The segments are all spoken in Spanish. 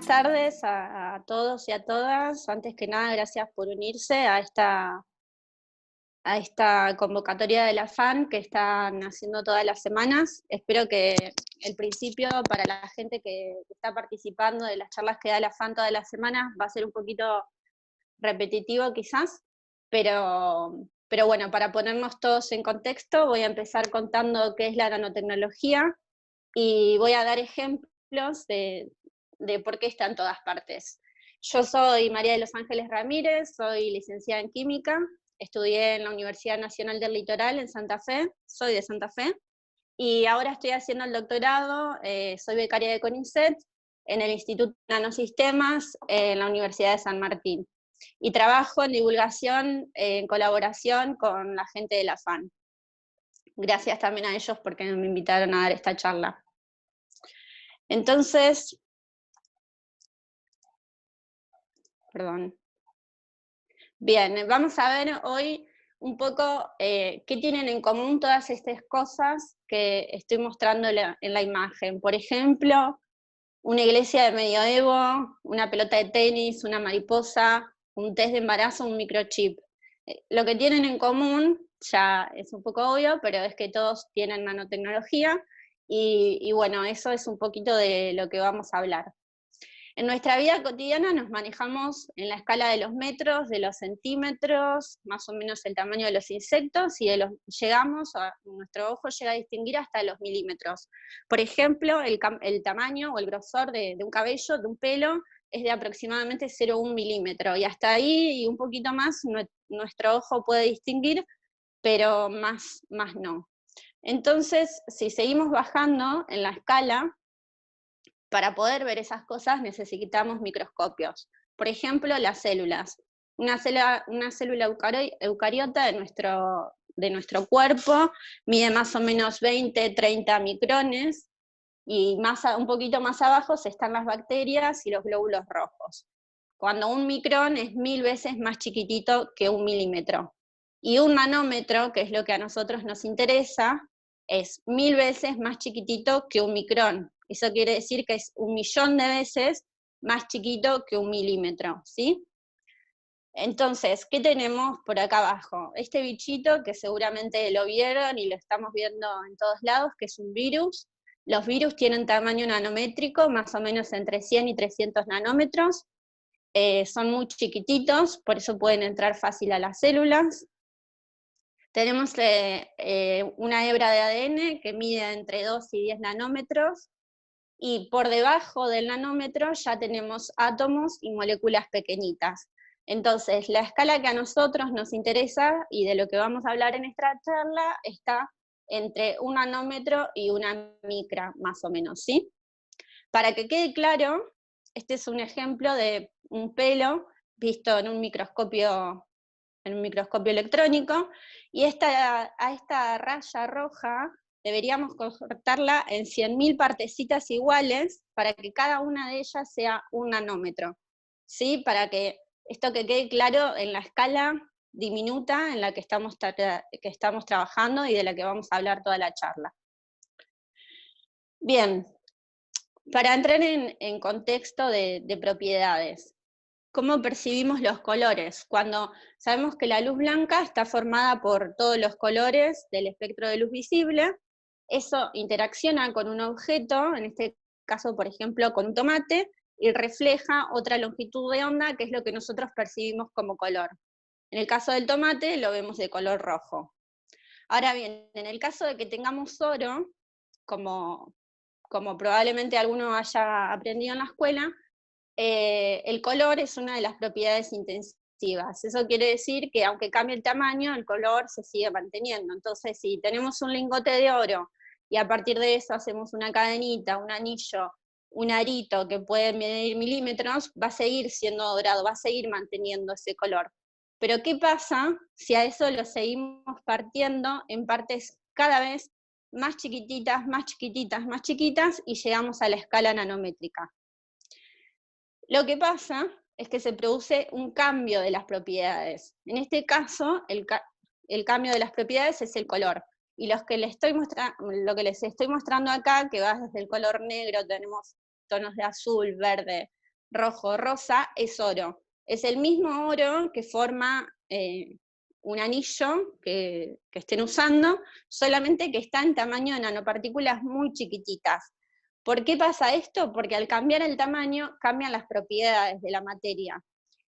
Buenas tardes a todos y a todas. Antes que nada, gracias por unirse a esta convocatoria de la FAN que están haciendo todas las semanas. Espero que el principio para la gente que está participando de las charlas que da la FAN todas las semanas va a ser un poquito repetitivo quizás, pero bueno, para ponernos todos en contexto, voy a empezar contando qué es la nanotecnología y voy a dar ejemplos de por qué está en todas partes. Yo soy María de los Ángeles Ramírez, soy licenciada en Química, estudié en la Universidad Nacional del Litoral en Santa Fe, soy de Santa Fe, y ahora estoy haciendo el doctorado, soy becaria de CONICET, en el Instituto de Nanosistemas, en la Universidad de San Martín, y trabajo en divulgación en colaboración con la gente de la FAN. Gracias también a ellos porque me invitaron a dar esta charla. Entonces, perdón. Bien, vamos a ver hoy un poco qué tienen en común todas estas cosas que estoy mostrando en la imagen. Por ejemplo, una iglesia de medioevo, una pelota de tenis, una mariposa, un test de embarazo, un microchip. Lo que tienen en común, ya es un poco obvio, pero es que todos tienen nanotecnología y bueno, eso es un poquito de lo que vamos a hablar. En nuestra vida cotidiana nos manejamos en la escala de los metros, de los centímetros, más o menos el tamaño de los insectos, y nuestro ojo llega a distinguir hasta los milímetros. Por ejemplo, el tamaño o el grosor de un cabello, de un pelo, es de aproximadamente 0,1 milímetro, y hasta ahí y un poquito más nuestro ojo puede distinguir, pero más no. Entonces, si seguimos bajando en la escala, para poder ver esas cosas necesitamos microscopios. Por ejemplo, las células. Una célula eucariota de nuestro cuerpo mide más o menos 20, 30 micrones, y un poquito más abajo están las bacterias y los glóbulos rojos. Cuando un micrón es 1000 veces más chiquitito que un milímetro. Y un nanómetro, que es lo que a nosotros nos interesa, es 1000 veces más chiquitito que un micrón. Eso quiere decir que es 1.000.000 de veces más chiquito que un milímetro, ¿sí? Entonces, ¿qué tenemos por acá abajo? Este bichito que seguramente lo vieron y lo estamos viendo en todos lados, que es un virus. Los virus tienen tamaño nanométrico, más o menos entre 100 y 300 nanómetros. Son muy chiquititos, por eso pueden entrar fácil a las células. Tenemos una hebra de ADN que mide entre 2 y 10 nanómetros, y por debajo del nanómetro ya tenemos átomos y moléculas pequeñitas. Entonces, la escala que a nosotros nos interesa, y de lo que vamos a hablar en esta charla, está entre un nanómetro y una micra, más o menos, ¿sí? Para que quede claro, este es un ejemplo de un pelo visto en un microscopio electrónico, y a esta raya roja deberíamos cortarla en 100.000 partecitas iguales para que cada una de ellas sea un nanómetro, ¿sí? Para que esto que quede claro en la escala diminuta en la que estamos trabajando y de la que vamos a hablar toda la charla. Bien, para entrar en contexto de propiedades. ¿Cómo percibimos los colores? Cuando sabemos que la luz blanca está formada por todos los colores del espectro de luz visible, eso interacciona con un objeto, en este caso, por ejemplo, con un tomate, y refleja otra longitud de onda, que es lo que nosotros percibimos como color. En el caso del tomate, lo vemos de color rojo. Ahora bien, en el caso de que tengamos oro, como probablemente alguno haya aprendido en la escuela, el color es una de las propiedades intensivas. Eso quiere decir que aunque cambie el tamaño, el color se sigue manteniendo. Entonces, si tenemos un lingote de oro y a partir de eso hacemos una cadenita, un anillo, un arito que puede medir milímetros, va a seguir siendo dorado, va a seguir manteniendo ese color. Pero ¿qué pasa si a eso lo seguimos partiendo en partes cada vez más chiquititas, más chiquititas, más chiquitas, y llegamos a la escala nanométrica? Lo que pasa es que se produce un cambio de las propiedades. En este caso, el cambio de las propiedades es el color. Y lo que les estoy mostrando acá, que va desde el color negro, tenemos tonos de azul, verde, rojo, rosa, es oro. Es el mismo oro que forma un anillo que estén usando, solamente que está en tamaño de nanopartículas muy chiquititas. ¿Por qué pasa esto? Porque al cambiar el tamaño, cambian las propiedades de la materia.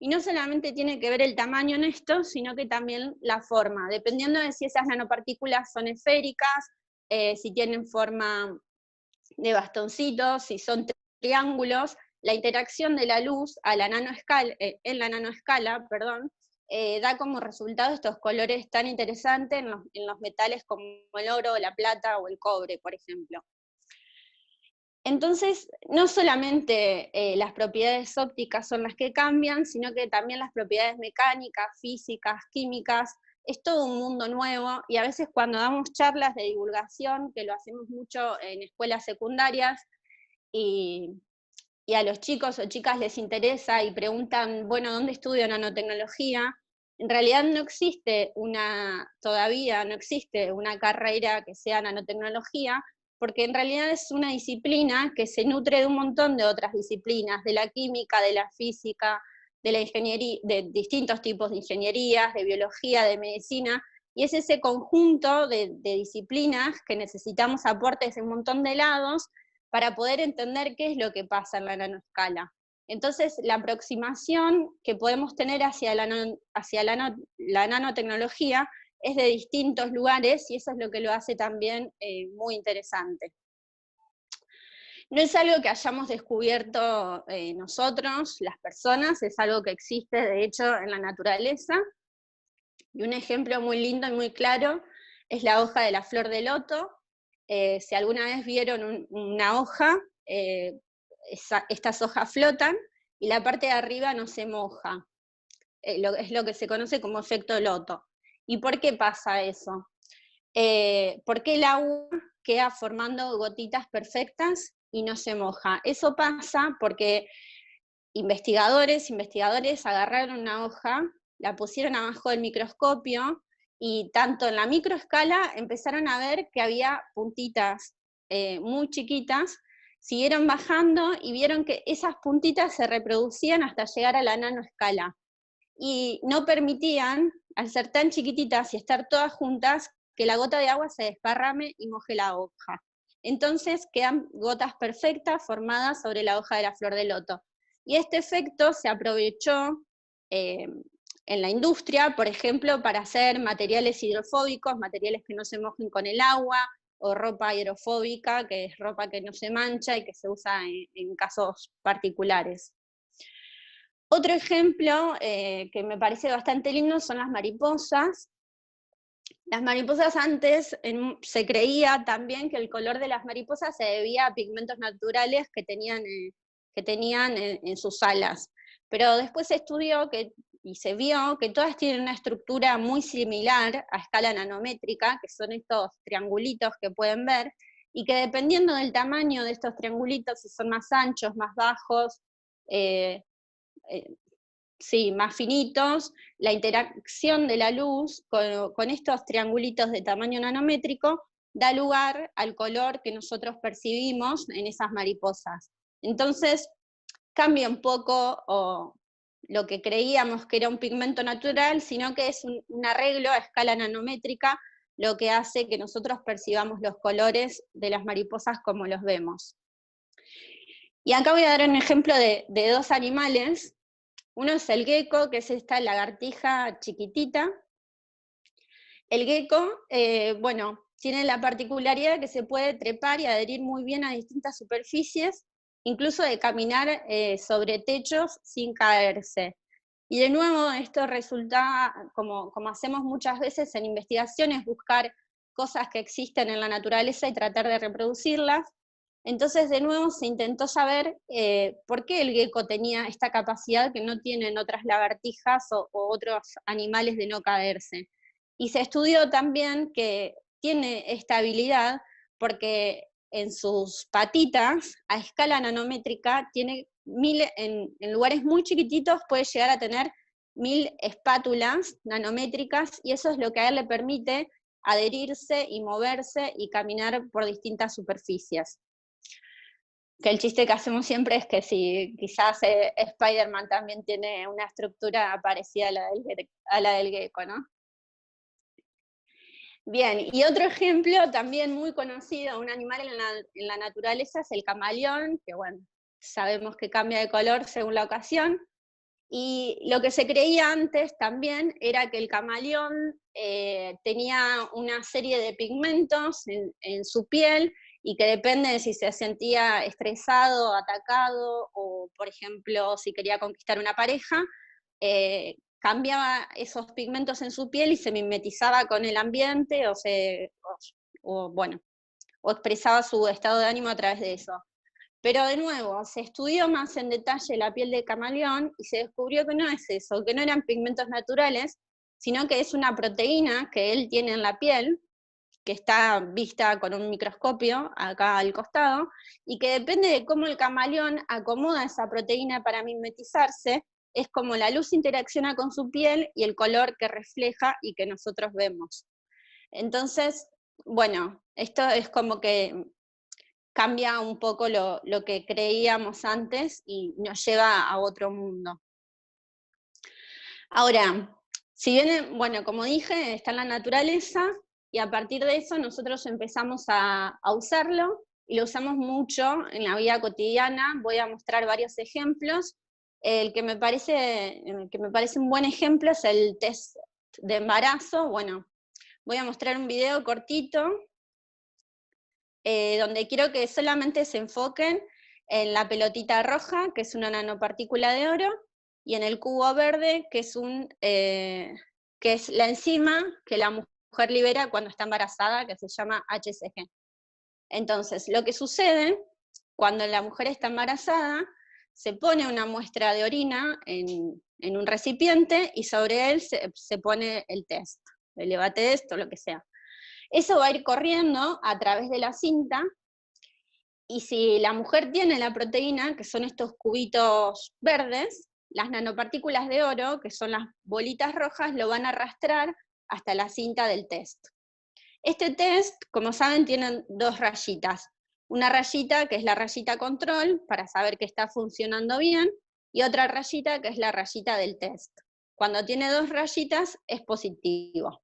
Y no solamente tiene que ver el tamaño en esto, sino que también la forma, dependiendo de si esas nanopartículas son esféricas, si tienen forma de bastoncitos, si son triángulos, la interacción de la luz a la nanoescala, en la nanoescala, perdón, da como resultado estos colores tan interesantes en los metales como el oro, la plata o el cobre, por ejemplo. Entonces, no solamente las propiedades ópticas son las que cambian, sino que también las propiedades mecánicas, físicas, químicas. Es todo un mundo nuevo, y a veces cuando damos charlas de divulgación, que lo hacemos mucho en escuelas secundarias, y a los chicos o chicas les interesa y preguntan, bueno, ¿dónde estudio nanotecnología? En realidad todavía no existe una carrera que sea nanotecnología, porque en realidad es una disciplina que se nutre de un montón de otras disciplinas, de la química, de la física, de la ingeniería, de distintos tipos de ingenierías, de biología, de medicina, y es ese conjunto de disciplinas que necesitamos aportes de un montón de lados para poder entender qué es lo que pasa en la nanoescala. Entonces, la aproximación que podemos tener hacia la nanotecnología es de distintos lugares, y eso es lo que lo hace también muy interesante. No es algo que hayamos descubierto nosotros, las personas, es algo que existe de hecho en la naturaleza, y un ejemplo muy lindo y muy claro es la hoja de la flor de loto. Si alguna vez vieron una hoja, estas hojas flotan y la parte de arriba no se moja. Es lo que se conoce como efecto loto. ¿Y por qué pasa eso? ¿Por qué el agua queda formando gotitas perfectas y no se moja? Eso pasa porque investigadores agarraron una hoja, la pusieron abajo del microscopio, y tanto en la microescala empezaron a ver que había puntitas muy chiquitas, siguieron bajando y vieron que esas puntitas se reproducían hasta llegar a la nanoescala. Y no permitían, al ser tan chiquititas y estar todas juntas, que la gota de agua se desparrame y moje la hoja. Entonces quedan gotas perfectas formadas sobre la hoja de la flor de loto. Y este efecto se aprovechó en la industria, por ejemplo, para hacer materiales hidrofóbicos, materiales que no se mojen con el agua, o ropa hidrofóbica, que es ropa que no se mancha y que se usa en casos particulares. Otro ejemplo que me parece bastante lindo son las mariposas. Las mariposas antes se creía también que el color de las mariposas se debía a pigmentos naturales que tenían en sus alas. Pero después se estudió y se vio que todas tienen una estructura muy similar a escala nanométrica, que son estos triangulitos que pueden ver, y que dependiendo del tamaño de estos triangulitos, si son más anchos, más bajos, sí, más finitos, la interacción de la luz con estos triangulitos de tamaño nanométrico da lugar al color que nosotros percibimos en esas mariposas. Entonces, cambia un poco lo que creíamos que era un pigmento natural, sino que es un arreglo a escala nanométrica, lo que hace que nosotros percibamos los colores de las mariposas como los vemos. Y acá voy a dar un ejemplo de dos animales. Uno es el gecko, que es esta lagartija chiquitita. El gecko, bueno, tiene la particularidad que se puede trepar y adherir muy bien a distintas superficies, incluso de caminar sobre techos sin caerse. Y de nuevo, esto resulta, como hacemos muchas veces en investigaciones, buscar cosas que existen en la naturaleza y tratar de reproducirlas. Entonces, de nuevo, se intentó saber por qué el gecko tenía esta capacidad que no tienen otras lagartijas o otros animales de no caerse. Y se estudió también que tiene esta habilidad porque en sus patitas, a escala nanométrica, tiene en lugares muy chiquititos puede llegar a tener 1000 espátulas nanométricas, y eso es lo que a él le permite adherirse y moverse y caminar por distintas superficies. Que el chiste que hacemos siempre es que si quizás Spider-Man también tiene una estructura parecida a la del gecko, ¿no? Bien, y otro ejemplo también muy conocido, un animal en la naturaleza, es el camaleón, que bueno, sabemos que cambia de color según la ocasión. Y lo que se creía antes también era que el camaleón tenía una serie de pigmentos en su piel y que depende de si se sentía estresado, atacado o, por ejemplo, si quería conquistar una pareja, cambiaba esos pigmentos en su piel y se mimetizaba con el ambiente bueno, o expresaba su estado de ánimo a través de eso. Pero de nuevo, se estudió más en detalle la piel de camaleón y se descubrió que no es eso, que no eran pigmentos naturales, sino que es una proteína que él tiene en la piel, que está vista con un microscopio acá al costado, y que depende de cómo el camaleón acomoda esa proteína para mimetizarse, es como la luz interacciona con su piel y el color que refleja y que nosotros vemos. Entonces, bueno, esto es como que cambia un poco lo que creíamos antes y nos lleva a otro mundo. Ahora, si bien, bueno, como dije, está en la naturaleza, y a partir de eso nosotros empezamos a usarlo, y lo usamos mucho en la vida cotidiana. Voy a mostrar varios ejemplos. El que me parece un buen ejemplo es el test de embarazo. Bueno, voy a mostrar un video cortito, donde quiero que solamente se enfoquen en la pelotita roja, que es una nanopartícula de oro, y en el cubo verde, que es la enzima que la mujer libera cuando está embarazada, que se llama HCG. Entonces, lo que sucede cuando la mujer está embarazada, se pone una muestra de orina en un recipiente y sobre él se pone el test, el EVA test o lo que sea. Eso va a ir corriendo a través de la cinta, y si la mujer tiene la proteína, que son estos cubitos verdes, las nanopartículas de oro, que son las bolitas rojas, lo van a arrastrar hasta la cinta del test. Este test, como saben, tiene dos rayitas. Una rayita que es la rayita control, para saber que está funcionando bien, y otra rayita que es la rayita del test. Cuando tiene dos rayitas, es positivo.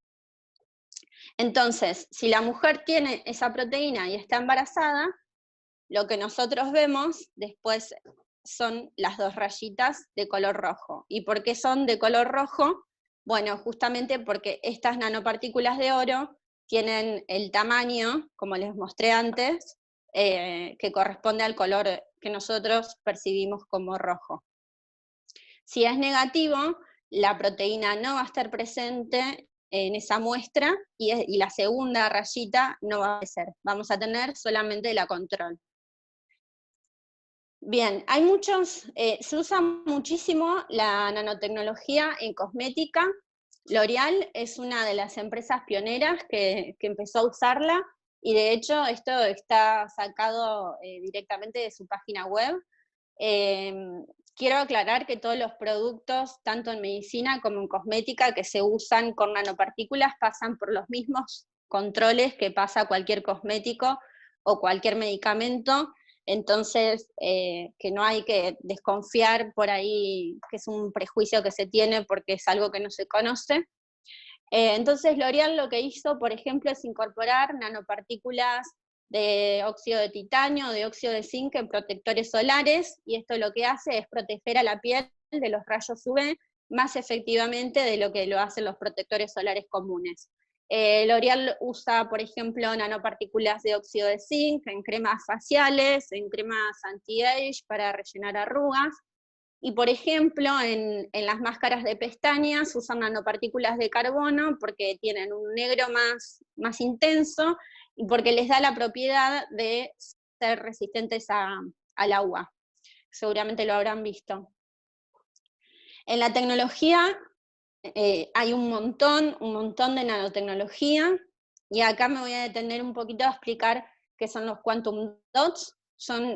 Entonces, si la mujer tiene esa proteína y está embarazada, lo que nosotros vemos después son las dos rayitas de color rojo. ¿Y por qué son de color rojo? Bueno, justamente porque estas nanopartículas de oro tienen el tamaño, como les mostré antes, que corresponde al color que nosotros percibimos como rojo. Si es negativo, la proteína no va a estar presente en esa muestra, y la segunda rayita no va a ser. Vamos a tener solamente la control. Bien, se usa muchísimo la nanotecnología en cosmética. L'Oréal es una de las empresas pioneras que empezó a usarla, y de hecho esto está sacado directamente de su página web. Quiero aclarar que todos los productos, tanto en medicina como en cosmética, que se usan con nanopartículas, pasan por los mismos controles que pasa cualquier cosmético o cualquier medicamento. Entonces, que no hay que desconfiar por ahí, que es un prejuicio que se tiene porque es algo que no se conoce. Entonces, L'Oréal lo que hizo, por ejemplo, es incorporar nanopartículas de óxido de titanio, de óxido de zinc en protectores solares, y esto lo que hace es proteger a la piel de los rayos UV más efectivamente de lo que lo hacen los protectores solares comunes. L'Oréal usa, por ejemplo, nanopartículas de óxido de zinc en cremas faciales, en cremas anti-age para rellenar arrugas, y por ejemplo, en las máscaras de pestañas usan nanopartículas de carbono porque tienen un negro más intenso y porque les da la propiedad de ser resistentes al agua. Seguramente lo habrán visto. En la tecnología hay un montón de nanotecnología, y acá me voy a detener un poquito a explicar qué son los quantum dots.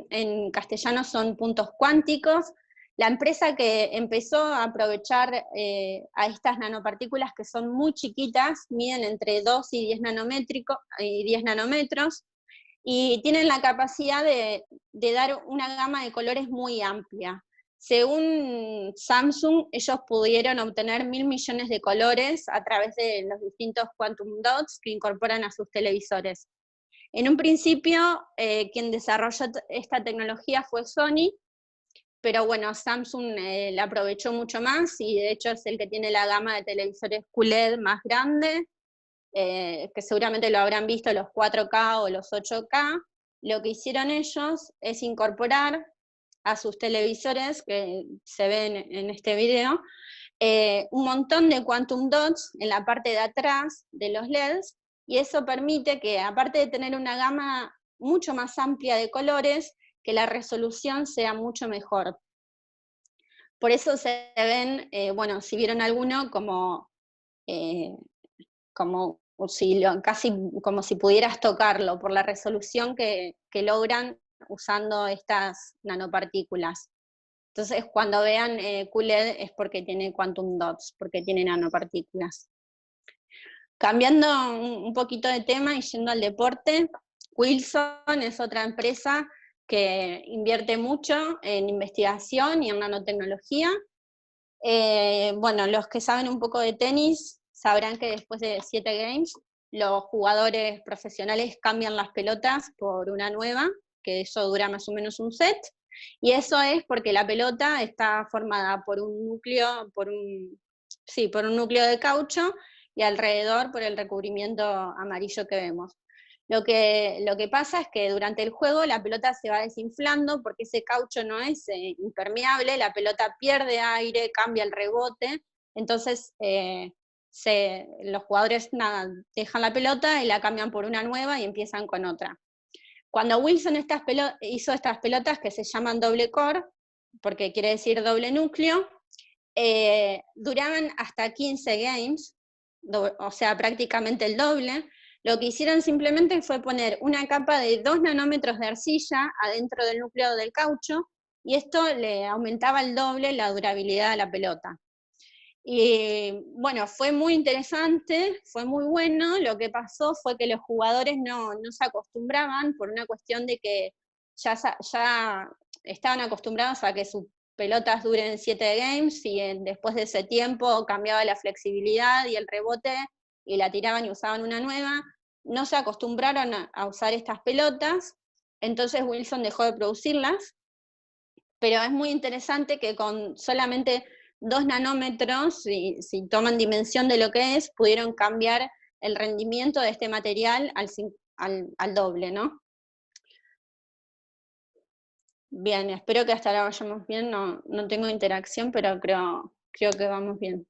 En castellano son puntos cuánticos. La empresa que empezó a aprovechar a estas nanopartículas, que son muy chiquitas, miden entre 2 y 10 nanómetros, y tienen la capacidad de dar una gama de colores muy amplia. Según Samsung, ellos pudieron obtener 1.000 millones de colores a través de los distintos quantum dots que incorporan a sus televisores. En un principio, quien desarrolló esta tecnología fue Sony, pero bueno, Samsung la aprovechó mucho más, y de hecho es el que tiene la gama de televisores QLED más grande, que seguramente lo habrán visto, los 4K o los 8K. Lo que hicieron ellos es incorporar a sus televisores, que se ven en este video, un montón de quantum dots en la parte de atrás de los LEDs, y eso permite que, aparte de tener una gama mucho más amplia de colores, que la resolución sea mucho mejor. Por eso se ven, bueno, si vieron alguno, casi como si pudieras tocarlo, por la resolución que logran usando estas nanopartículas. Entonces, cuando vean QLED es porque tiene quantum dots, porque tiene nanopartículas. Cambiando un poquito de tema y yendo al deporte, Wilson es otra empresa que invierte mucho en investigación y en nanotecnología. Bueno, los que saben un poco de tenis sabrán que después de 7 games, los jugadores profesionales cambian las pelotas por una nueva, que eso dura más o menos un set, y eso es porque la pelota está formada por un núcleo, por un núcleo de caucho, y alrededor por el recubrimiento amarillo que vemos. Lo que pasa es que durante el juego la pelota se va desinflando porque ese caucho no es impermeable, la pelota pierde aire, cambia el rebote, entonces los jugadores dejan la pelota y la cambian por una nueva y empiezan con otra. Cuando Wilson hizo estas pelotas que se llaman doble core, porque quiere decir doble núcleo, duraban hasta 15 games, o sea, prácticamente el doble. Lo que hicieron simplemente fue poner una capa de 2 nanómetros de arcilla adentro del núcleo del caucho, y esto le aumentaba el doble la durabilidad de la pelota. Y bueno, fue muy interesante, fue muy bueno. Lo que pasó fue que los jugadores no se acostumbraban, por una cuestión de que ya estaban acostumbrados a que sus pelotas duren 7 games, y después de ese tiempo cambiaba la flexibilidad y el rebote, y la tiraban y usaban una nueva. No se acostumbraron a usar estas pelotas, entonces Wilson dejó de producirlas, pero es muy interesante que con solamente 2 nanómetros, si toman dimensión de lo que es, pudieron cambiar el rendimiento de este material al doble, ¿no? Bien, espero que hasta ahora vayamos bien, no tengo interacción, pero creo que vamos bien.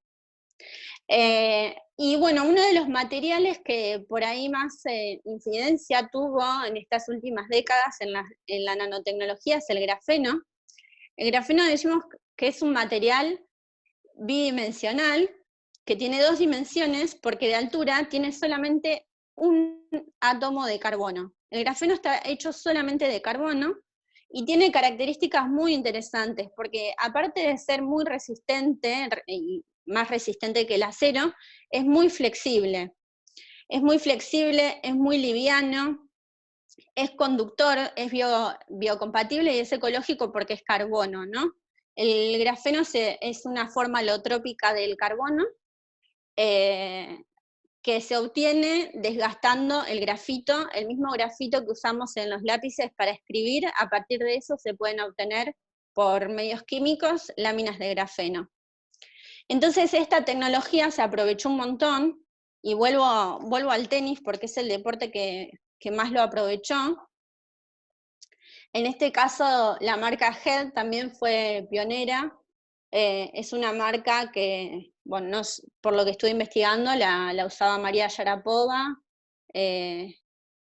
Y bueno, uno de los materiales que por ahí más incidencia tuvo en estas últimas décadas en la nanotecnología es el grafeno. El grafeno decimos que es un material bidimensional, que tiene 2 dimensiones, porque de altura tiene solamente un átomo de carbono. El grafeno está hecho solamente de carbono, y tiene características muy interesantes, porque aparte de ser muy resistente, y más resistente que el acero, es muy flexible. Es muy flexible, es muy liviano, es conductor, es biocompatible y es ecológico porque es carbono, ¿no? El grafeno es una forma alotrópica del carbono, que se obtiene desgastando el grafito, el mismo grafito que usamos en los lápices para escribir. A partir de eso se pueden obtener por medios químicos láminas de grafeno. Entonces esta tecnología se aprovechó un montón, y vuelvo al tenis porque es el deporte que más lo aprovechó. En este caso, la marca Head también fue pionera. Es una marca que, bueno, por lo que estuve investigando, la usaba María Sharapova,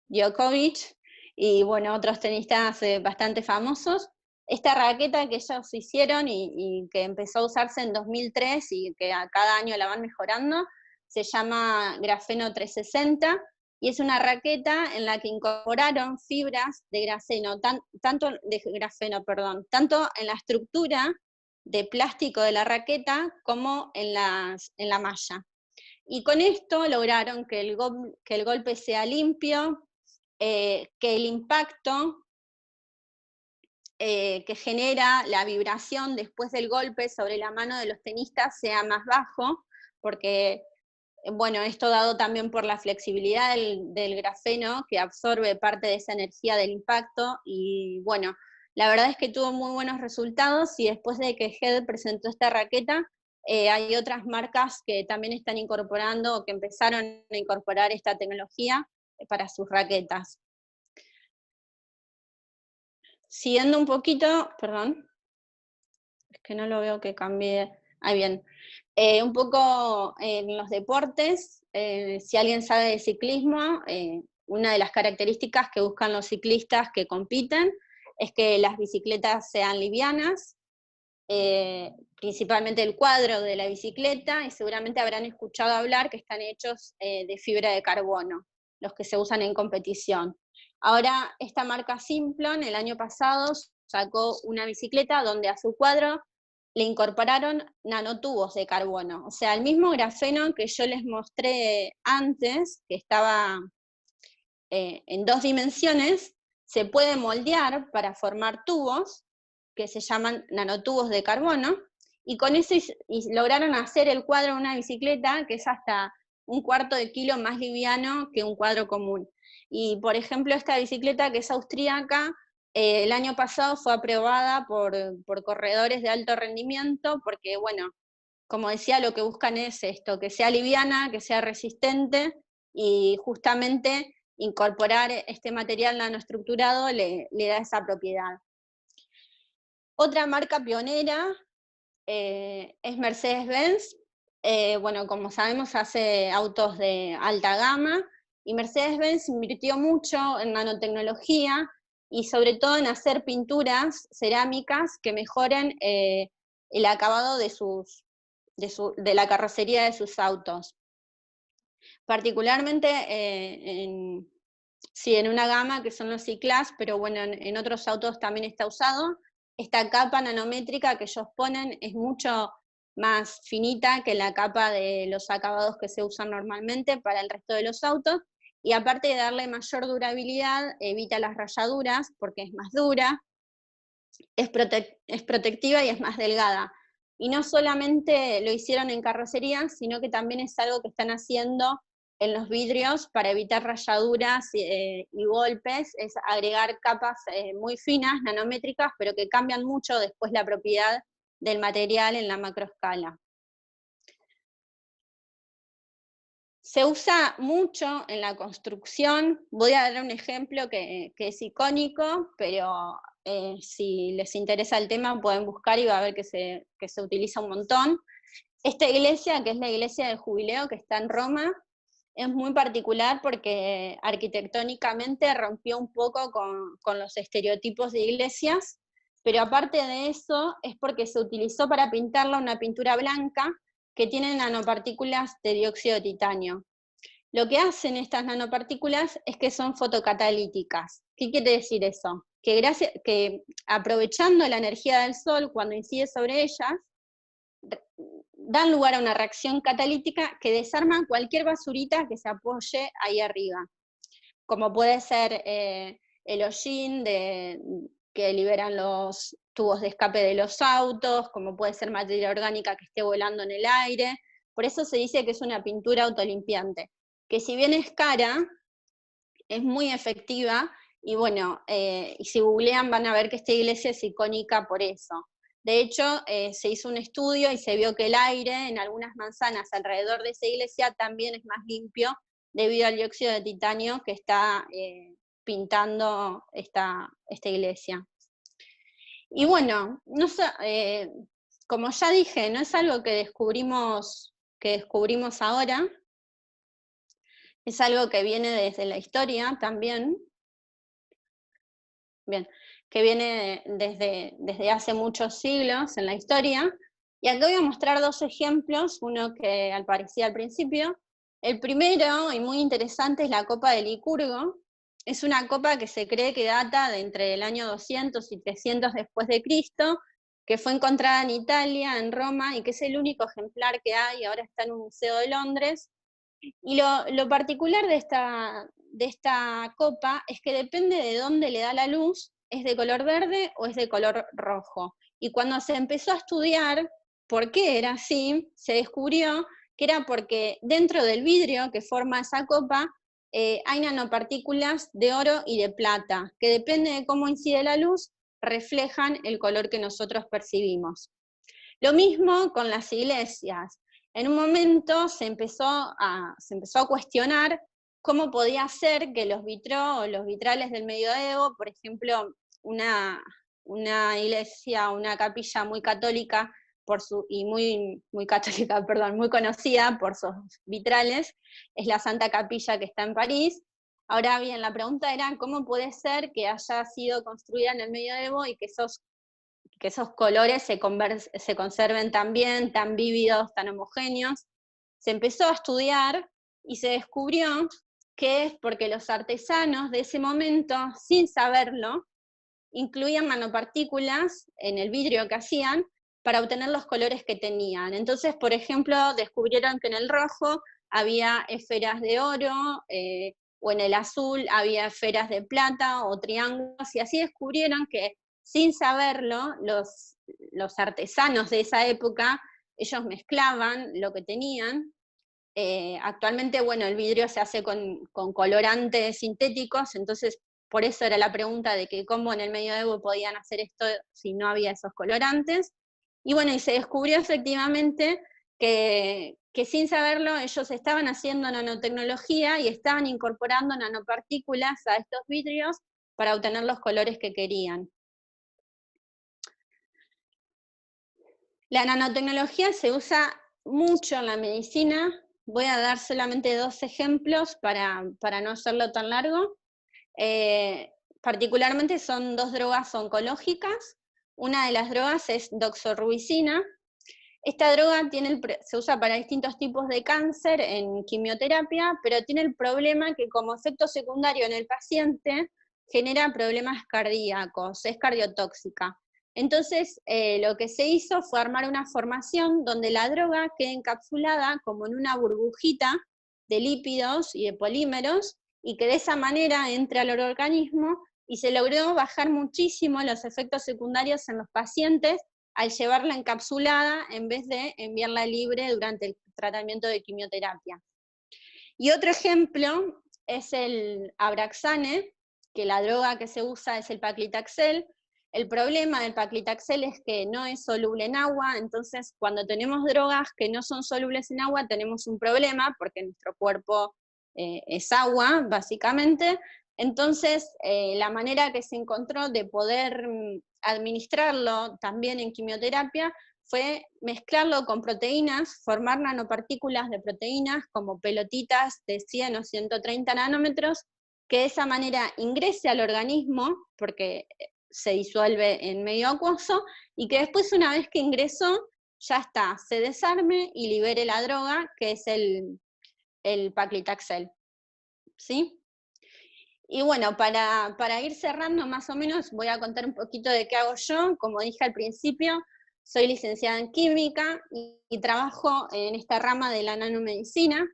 Djokovic, y bueno, otros tenistas bastante famosos. Esta raqueta que ellos hicieron y que empezó a usarse en 2003 y que a cada año la van mejorando, se llama Grafeno 360, y es una raqueta en la que incorporaron fibras de grafeno, tanto en la estructura de plástico de la raqueta como en la malla. Y con esto lograron que el golpe sea limpio, que el impacto que genera la vibración después del golpe sobre la mano de los tenistas sea más bajo, porque, bueno, esto dado también por la flexibilidad del grafeno, que absorbe parte de esa energía del impacto, y bueno, la verdad es que tuvo muy buenos resultados, y después de que Head presentó esta raqueta, hay otras marcas que también están incorporando, o que empezaron a incorporar esta tecnología para sus raquetas. Siguiendo un poquito, perdón, es que no lo veo que cambie. Ahí bien. Un poco en los deportes, si alguien sabe de ciclismo, una de las características que buscan los ciclistas que compiten es que las bicicletas sean livianas, principalmente el cuadro de la bicicleta, y seguramente habrán escuchado hablar que están hechos de fibra de carbono, los que se usan en competición. Ahora, esta marca Simplon, el año pasado, sacó una bicicleta donde a su cuadro le incorporaron nanotubos de carbono. O sea, el mismo grafeno que yo les mostré antes, que estaba en 2 dimensiones, se puede moldear para formar tubos, que se llaman nanotubos de carbono, y con eso lograron hacer el cuadro de una bicicleta que es hasta 1/4 de kilo más liviano que un cuadro común. Y por ejemplo, esta bicicleta, que es austríaca, el año pasado fue aprobada por corredores de alto rendimiento, porque bueno, como decía, lo que buscan es esto, que sea liviana, que sea resistente, y justamente incorporar este material nanoestructurado le da esa propiedad. Otra marca pionera es Mercedes-Benz. Bueno, como sabemos, hace autos de alta gama, y Mercedes-Benz invirtió mucho en nanotecnología, y sobre todo en hacer pinturas cerámicas que mejoren el acabado de la carrocería de sus autos. Particularmente en una gama que son los C-Class, pero bueno, en otros autos también está usado. Esta capa nanométrica que ellos ponen es mucho más finita que la capa de los acabados que se usan normalmente para el resto de los autos, y aparte de darle mayor durabilidad, evita las rayaduras porque es más dura, es protectiva y es más delgada. Y no solamente lo hicieron en carrocería, sino que también es algo que están haciendo en los vidrios para evitar rayaduras y golpes, es agregar capas muy finas, nanométricas, pero que cambian mucho después la propiedad del material en la macroescala. Se usa mucho en la construcción. Voy a dar un ejemplo que es icónico, pero si les interesa el tema pueden buscar y va a ver que se utiliza un montón. Esta iglesia, que es la iglesia del Jubileo, que está en Roma, es muy particular porque arquitectónicamente rompió un poco con los estereotipos de iglesias, pero aparte de eso es porque se utilizó para pintarla una pintura blanca que tiene nanopartículas de dióxido de titanio. Lo que hacen estas nanopartículas es que son fotocatalíticas. ¿Qué quiere decir eso? Que aprovechando la energía del sol cuando incide sobre ellas, dan lugar a una reacción catalítica que desarma cualquier basurita que se apoye ahí arriba, como puede ser el hollín que liberan los tubos de escape de los autos, como puede ser materia orgánica que esté volando en el aire. Por eso se dice que es una pintura autolimpiante, que si bien es cara, es muy efectiva, y bueno, y si googlean van a ver que esta iglesia es icónica por eso. De hecho, se hizo un estudio y se vio que el aire en algunas manzanas alrededor de esa iglesia también es más limpio debido al dióxido de titanio que está pintando esta iglesia. Y bueno, no sé, como ya dije, no es algo que descubrimos ahora, es algo que viene desde la historia también. Bien, que viene desde hace muchos siglos en la historia. Y acá voy a mostrar 2 ejemplos, uno que aparecía al principio. El primero, y muy interesante, es la copa de Licurgo. Es una copa que se cree que data de entre el año 200 y 300 después de Cristo, que fue encontrada en Italia, en Roma, y que es el único ejemplar que hay, ahora está en un museo de Londres. Y lo particular de de esta copa es que depende de dónde le da la luz, es de color verde o es de color rojo. Y cuando se empezó a estudiar por qué era así, se descubrió que era porque dentro del vidrio que forma esa copa hay nanopartículas de oro y de plata, que depende de cómo incide la luz, reflejan el color que nosotros percibimos. Lo mismo con las iglesias. En un momento se empezó a cuestionar cómo podía ser que los vitrales del medioevo, por ejemplo, una iglesia, una capilla muy católica muy católica, perdón, muy conocida por sus vitrales, es la Santa Capilla que está en París. Ahora bien, la pregunta era cómo puede ser que haya sido construida en el medioevo y que esos colores se conserven tan bien, tan vívidos, tan homogéneos. Se empezó a estudiar y se descubrió que es porque los artesanos de ese momento, sin saberlo, incluían nanopartículas en el vidrio que hacían para obtener los colores que tenían. Entonces, por ejemplo, descubrieron que en el rojo había esferas de oro, o en el azul había esferas de plata o triángulos, y así descubrieron que sin saberlo, los artesanos de esa época, ellos mezclaban lo que tenían. Actualmente, bueno, el vidrio se hace con colorantes sintéticos, entonces por eso era la pregunta de que cómo en el medioevo podían hacer esto si no había esos colorantes. Y bueno, y se descubrió efectivamente que sin saberlo ellos estaban haciendo nanotecnología y estaban incorporando nanopartículas a estos vidrios para obtener los colores que querían. La nanotecnología se usa mucho en la medicina. Voy a dar solamente 2 ejemplos para no hacerlo tan largo. Particularmente son 2 drogas oncológicas. Una de las drogas es doxorubicina. Esta droga se usa para distintos tipos de cáncer en quimioterapia, pero tiene el problema que como efecto secundario en el paciente genera problemas cardíacos, es cardiotóxica. Entonces, lo que se hizo fue armar una formación donde la droga quede encapsulada como en una burbujita de lípidos y de polímeros, y que de esa manera entre al organismo, y se logró bajar muchísimo los efectos secundarios en los pacientes al llevarla encapsulada en vez de enviarla libre durante el tratamiento de quimioterapia. Y otro ejemplo es el Abraxane, que la droga que se usa es el paclitaxel. El problema del paclitaxel es que no es soluble en agua, entonces cuando tenemos drogas que no son solubles en agua tenemos un problema, porque nuestro cuerpo es agua, básicamente. Entonces, la manera que se encontró de poder administrarlo también en quimioterapia fue mezclarlo con proteínas, formar nanopartículas de proteínas como pelotitas de 100 o 130 nanómetros, que de esa manera ingrese al organismo, porque se disuelve en medio acuoso, y que después, una vez que ingresó, ya está, se desarme y libere la droga, que es el paclitaxel. ¿Sí? Y bueno, para ir cerrando más o menos, voy a contar un poquito de qué hago yo. Como dije al principio, soy licenciada en química y trabajo en esta rama de la nanomedicina.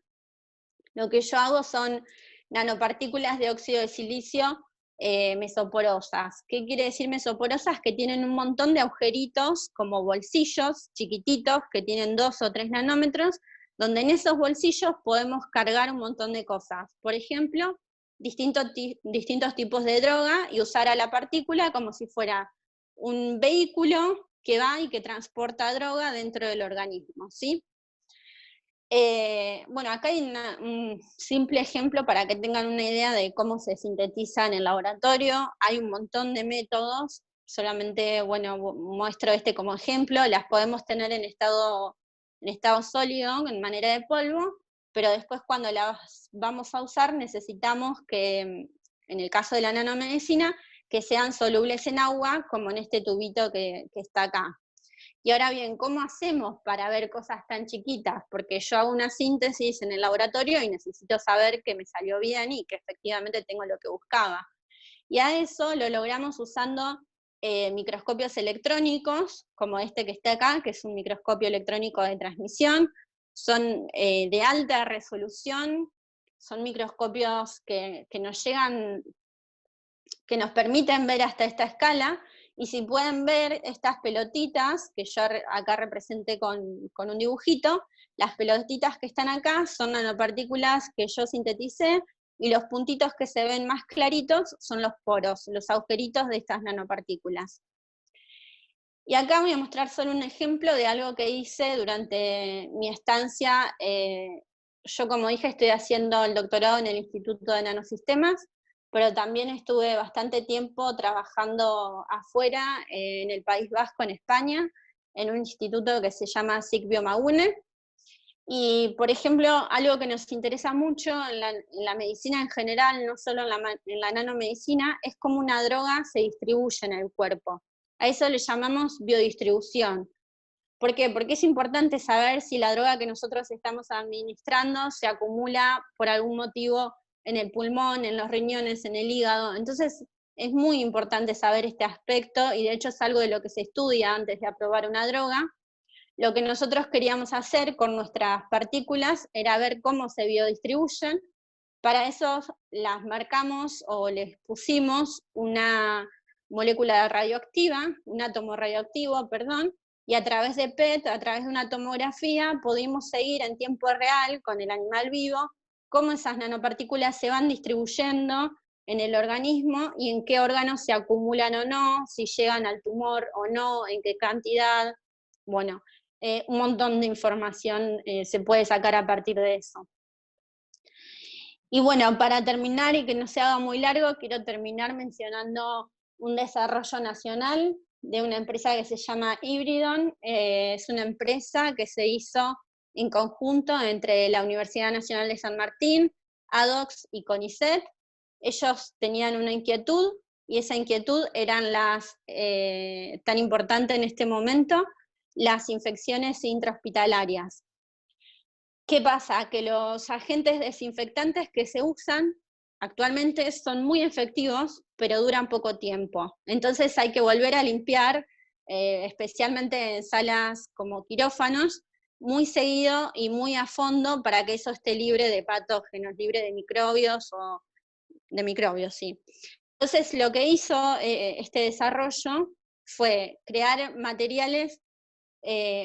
Lo que yo hago son nanopartículas de óxido de silicio mesoporosas. ¿Qué quiere decir mesoporosas? Que tienen un montón de agujeritos como bolsillos chiquititos que tienen 2 o 3 nanómetros, donde en esos bolsillos podemos cargar un montón de cosas. Por ejemplo, distintos tipos de droga, y usar a la partícula como si fuera un vehículo que va y que transporta droga dentro del organismo, ¿sí? Bueno, acá hay un simple ejemplo para que tengan una idea de cómo se sintetiza en el laboratorio. Hay un montón de métodos, solamente, bueno, muestro este como ejemplo. Las podemos tener en estado sólido, en manera de polvo, pero después cuando las vamos a usar necesitamos que, en el caso de la nanomedicina, que sean solubles en agua, como en este tubito que está acá. Y ahora bien, ¿cómo hacemos para ver cosas tan chiquitas? Porque yo hago una síntesis en el laboratorio y necesito saber que me salió bien y que efectivamente tengo lo que buscaba. Y a eso lo logramos usando microscopios electrónicos, como este que está acá, que es un microscopio electrónico de transmisión. Son de alta resolución, son microscopios que nos llegan, que nos permiten ver hasta esta escala, y si pueden ver estas pelotitas, que yo acá representé con un dibujito, las pelotitas que están acá son nanopartículas que yo sinteticé, y los puntitos que se ven más claritos son los poros, los agujeritos de estas nanopartículas. Y acá voy a mostrar solo un ejemplo de algo que hice durante mi estancia. Yo, como dije, estoy haciendo el doctorado en el Instituto de Nanosistemas, pero también estuve bastante tiempo trabajando afuera, en el País Vasco, en España, en un instituto que se llama SIC Biomagune. Y, por ejemplo, algo que nos interesa mucho en la medicina en general, no solo en la nanomedicina, es cómo una droga se distribuye en el cuerpo. A eso le llamamos biodistribución. ¿Por qué? Porque es importante saber si la droga que nosotros estamos administrando se acumula por algún motivo en el pulmón, en los riñones, en el hígado. Entonces, es muy importante saber este aspecto, y de hecho es algo de lo que se estudia antes de aprobar una droga. Lo que nosotros queríamos hacer con nuestras partículas era ver cómo se biodistribuyen. Para eso las marcamos o les pusimos una molécula radioactiva, un átomo radioactivo, perdón, y a través de PET, a través de una tomografía, pudimos seguir en tiempo real con el animal vivo cómo esas nanopartículas se van distribuyendo en el organismo y en qué órganos se acumulan o no, si llegan al tumor o no, en qué cantidad. Bueno, un montón de información se puede sacar a partir de eso. Y bueno, para terminar y que no se haga muy largo, quiero terminar mencionando un desarrollo nacional de una empresa que se llama Hybridon. Es una empresa que se hizo en conjunto entre la Universidad Nacional de San Martín, ADOX y CONICET. Ellos tenían una inquietud, y esa inquietud eran las, tan importante en este momento, las infecciones intrahospitalarias. ¿Qué pasa? Que los agentes desinfectantes que se usan actualmente son muy efectivos, pero duran poco tiempo. Entonces hay que volver a limpiar, especialmente en salas como quirófanos, muy seguido y muy a fondo para que eso esté libre de patógenos, libre de microbios o de microbios, sí. Entonces lo que hizo este desarrollo fue crear materiales,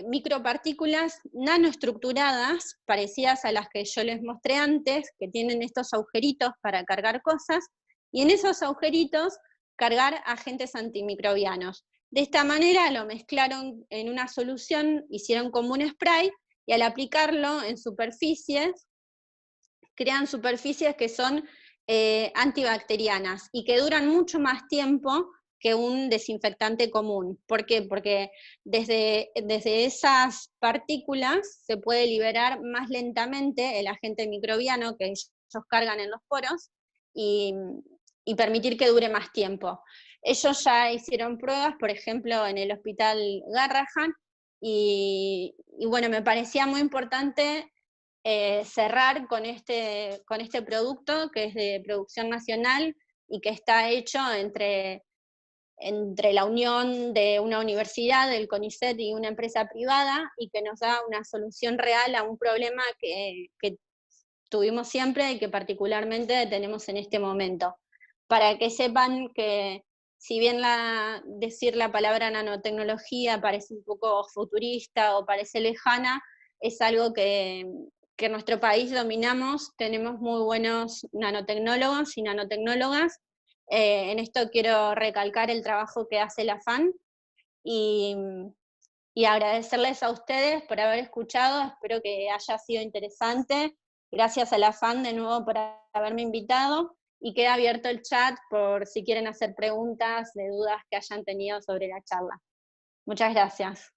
micropartículas nanoestructuradas, parecidas a las que yo les mostré antes, que tienen estos agujeritos para cargar cosas, y en esos agujeritos cargar agentes antimicrobianos. De esta manera lo mezclaron en una solución, hicieron como un spray, y al aplicarlo en superficies, crean superficies que son antibacterianas y que duran mucho más tiempo que un desinfectante común. ¿Por qué? Porque desde esas partículas se puede liberar más lentamente el agente microbiano que ellos cargan en los poros y permitir que dure más tiempo. Ellos ya hicieron pruebas, por ejemplo, en el Hospital Garrahan, y bueno, me parecía muy importante cerrar con este producto que es de producción nacional y que está hecho entre la unión de una universidad, del CONICET, y una empresa privada, y que nos da una solución real a un problema que tuvimos siempre y que particularmente tenemos en este momento. Para que sepan que, si bien decir la palabra nanotecnología parece un poco futurista o parece lejana, es algo que en nuestro país dominamos. Tenemos muy buenos nanotecnólogos y nanotecnólogas. En esto quiero recalcar el trabajo que hace la FAN, y agradecerles a ustedes por haber escuchado. Espero que haya sido interesante. Gracias a la FAN de nuevo por haberme invitado, y queda abierto el chat por si quieren hacer preguntas de dudas que hayan tenido sobre la charla. Muchas gracias.